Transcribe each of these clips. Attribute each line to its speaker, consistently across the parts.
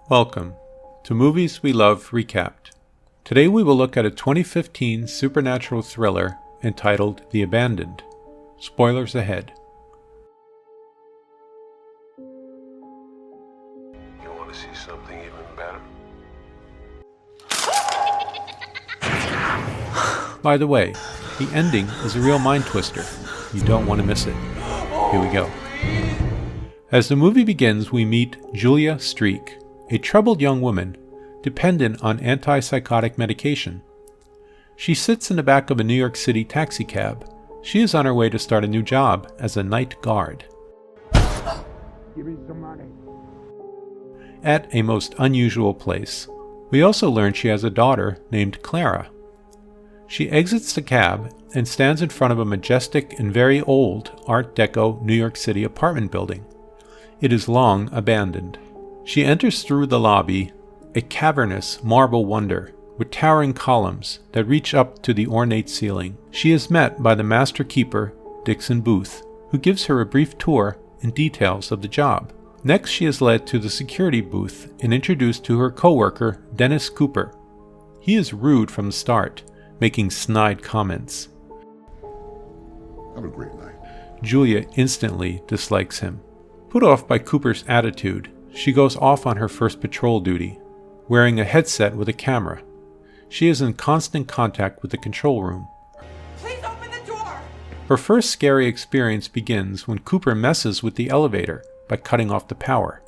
Speaker 1: Welcome to Movies We Love Recapped. Today we will look at a 2015 supernatural thriller entitled The Abandoned. Spoilers ahead.
Speaker 2: You want to see something even better?
Speaker 1: By the way, the ending is a real mind twister. You don't want to miss it. Here we go. As the movie begins, we meet Julia Streak, a troubled young woman dependent on antipsychotic medication. She sits in the back of a New York City taxicab. She is on her way to start a new job as a night guard.
Speaker 2: Give me some money.
Speaker 1: At a most unusual place. We also learn she has a daughter named Clara. She exits the cab and stands in front of a majestic and very old Art Deco New York City apartment building. It is long abandoned. She enters through the lobby, a cavernous marble wonder with towering columns that reach up to the ornate ceiling. She is met by the master keeper, Dixon Booth, who gives her a brief tour and details of the job. Next, she is led to the security booth and introduced to her co-worker, Dennis Cooper. He is rude from the start, making snide comments.
Speaker 2: Have a great night.
Speaker 1: Julia instantly dislikes him. Put off by Cooper's attitude, she goes off on her first patrol duty, wearing a headset with a camera. She is in constant contact with the control room.
Speaker 3: Please open the door!
Speaker 1: Her first scary experience begins when Cooper messes with the elevator by cutting off the power.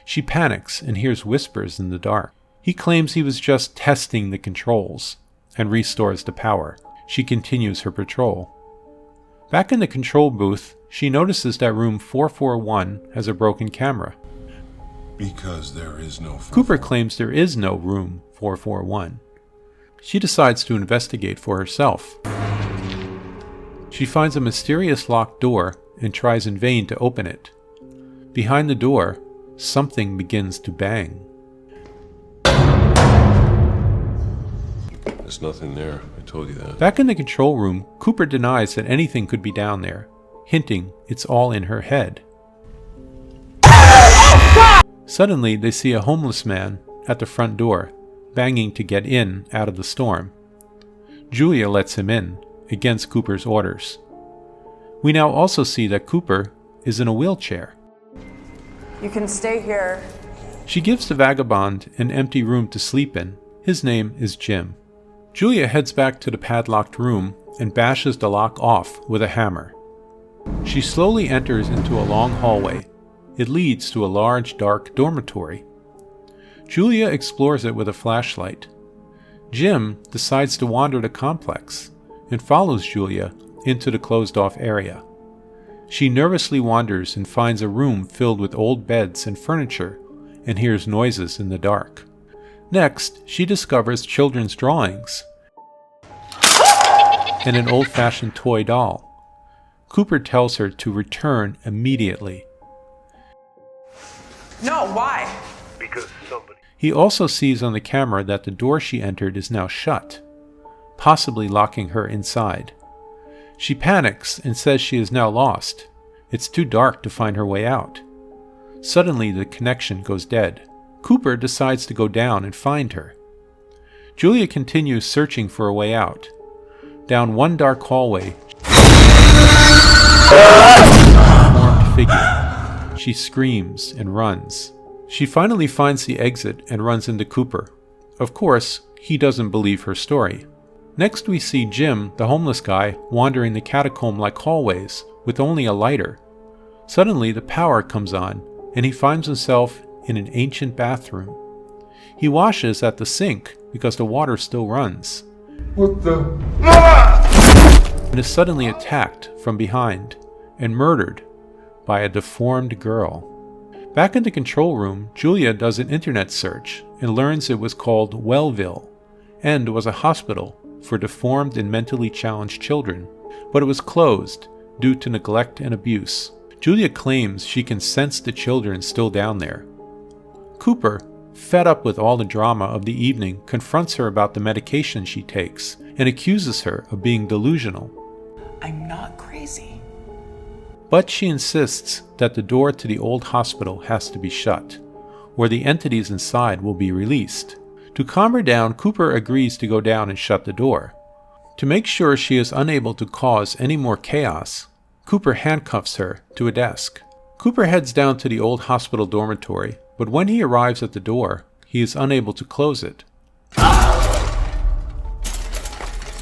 Speaker 1: She panics and hears whispers in the dark. He claims he was just testing the controls and restores the power. She continues her patrol. Back in the control booth, she notices that room 441 has a broken camera.
Speaker 2: Because there is no...
Speaker 1: Cooper claims there is no room 441. She decides to investigate for herself. She finds a mysterious locked door and tries in vain to open it. Behind the door, something begins to bang.
Speaker 2: There's nothing there. I told you that.
Speaker 1: Back in the control room, Cooper denies that anything could be down there, hinting it's all in her head. Suddenly, they see a homeless man at the front door, banging to get in out of the storm. Julia lets him in, against Cooper's orders. We now also see that Cooper is in a wheelchair.
Speaker 3: You can stay here.
Speaker 1: She gives the vagabond an empty room to sleep in. His name is Jim. Julia heads back to the padlocked room and bashes the lock off with a hammer. She slowly enters into a long hallway. It leads to a large, dark dormitory. Julia explores it with a flashlight. Jim decides to wander the complex and follows Julia into the closed-off area. She nervously wanders and finds a room filled with old beds and furniture and hears noises in the dark. Next, she discovers children's drawings and an old-fashioned toy doll. Cooper tells her to return immediately.
Speaker 3: No, why?
Speaker 2: Because somebody...
Speaker 1: He also sees on the camera that the door she entered is now shut, possibly locking her inside. She panics and says she is now lost. It's too dark to find her way out. Suddenly, the connection goes dead. Cooper decides to go down and find her. Julia continues searching for a way out. Down one dark hallway, a formed figure. She screams and runs. She finally finds the exit and runs into Cooper. Of course, he doesn't believe her story. Next we see Jim, the homeless guy, wandering the catacomb-like hallways with only a lighter. Suddenly the power comes on, and he finds himself in an ancient bathroom. He washes at the sink because the water still runs.
Speaker 2: What the...
Speaker 1: And is suddenly attacked from behind and murdered by a deformed girl. Back in the control room, Julia does an internet search and learns it was called Wellville and was a hospital for deformed and mentally challenged children, but it was closed due to neglect and abuse. Julia claims she can sense the children still down there. Cooper, fed up with all the drama of the evening, confronts her about the medication she takes and accuses her of being delusional.
Speaker 3: I'm not crazy.
Speaker 1: But she insists that the door to the old hospital has to be shut, or the entities inside will be released. To calm her down, Cooper agrees to go down and shut the door. To make sure she is unable to cause any more chaos, Cooper handcuffs her to a desk. Cooper heads down to the old hospital dormitory, but when he arrives at the door, he is unable to close it.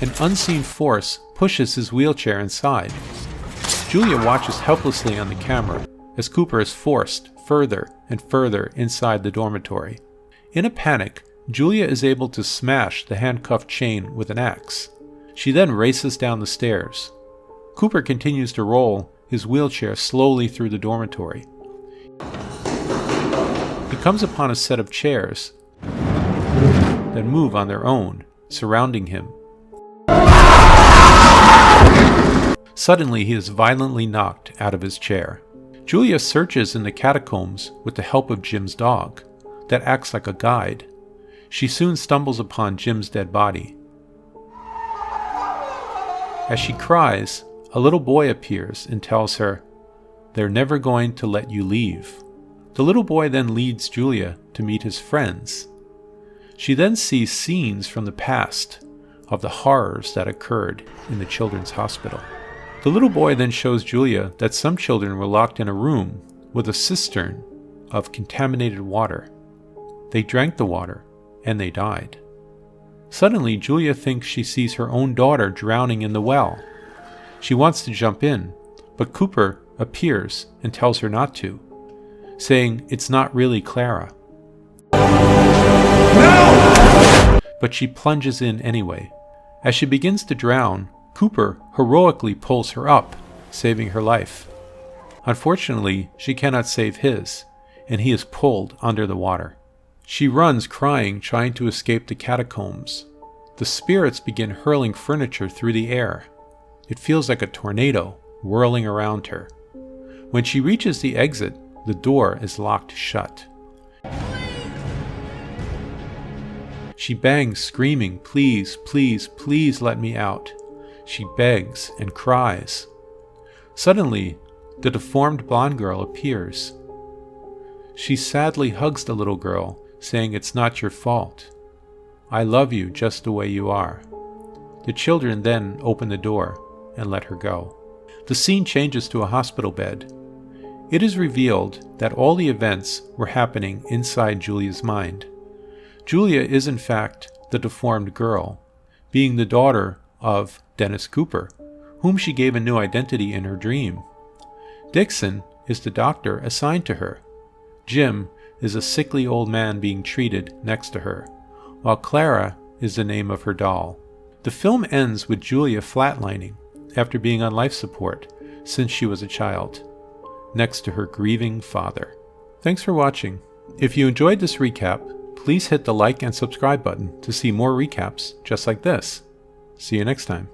Speaker 1: An unseen force pushes his wheelchair inside. Julia watches helplessly on the camera as Cooper is forced further and further inside the dormitory. In a panic, Julia is able to smash the handcuffed chain with an axe. She then races down the stairs. Cooper continues to roll his wheelchair slowly through the dormitory. He comes upon a set of chairs that move on their own, surrounding him. Suddenly, he is violently knocked out of his chair. Julia searches in the catacombs with the help of Jim's dog, that acts like a guide. She soon stumbles upon Jim's dead body. As she cries, a little boy appears and tells her, "They're never going to let you leave." The little boy then leads Julia to meet his friends. She then sees scenes from the past of the horrors that occurred in the children's hospital. The little boy then shows Julia that some children were locked in a room with a cistern of contaminated water. They drank the water and they died. Suddenly, Julia thinks she sees her own daughter drowning in the well. She wants to jump in, but Cooper appears and tells her not to, saying it's not really Clara. No! But she plunges in anyway. As she begins to drown, Cooper heroically pulls her up, saving her life. Unfortunately, she cannot save his, and he is pulled under the water. She runs crying, trying to escape the catacombs. The spirits begin hurling furniture through the air. It feels like a tornado whirling around her. When she reaches the exit, the door is locked shut. She bangs, screaming, "Please, please, please let me out." She begs and cries. Suddenly, the deformed blonde girl appears. She sadly hugs the little girl, saying it's not your fault. I love you just the way you are. The children then open the door and let her go. The scene changes to a hospital bed. It is revealed that all the events were happening inside Julia's mind. Julia is in fact the deformed girl, being the daughter of Dennis Cooper, whom she gave a new identity in her dream. Dixon is the doctor assigned to her. Jim is a sickly old man being treated next to her, while Clara is the name of her doll. The film ends with Julia flatlining after being on life support since she was a child, next to her grieving father. Thanks for watching. If you enjoyed this recap, please hit the like and subscribe button to see more recaps just like this. See you next time.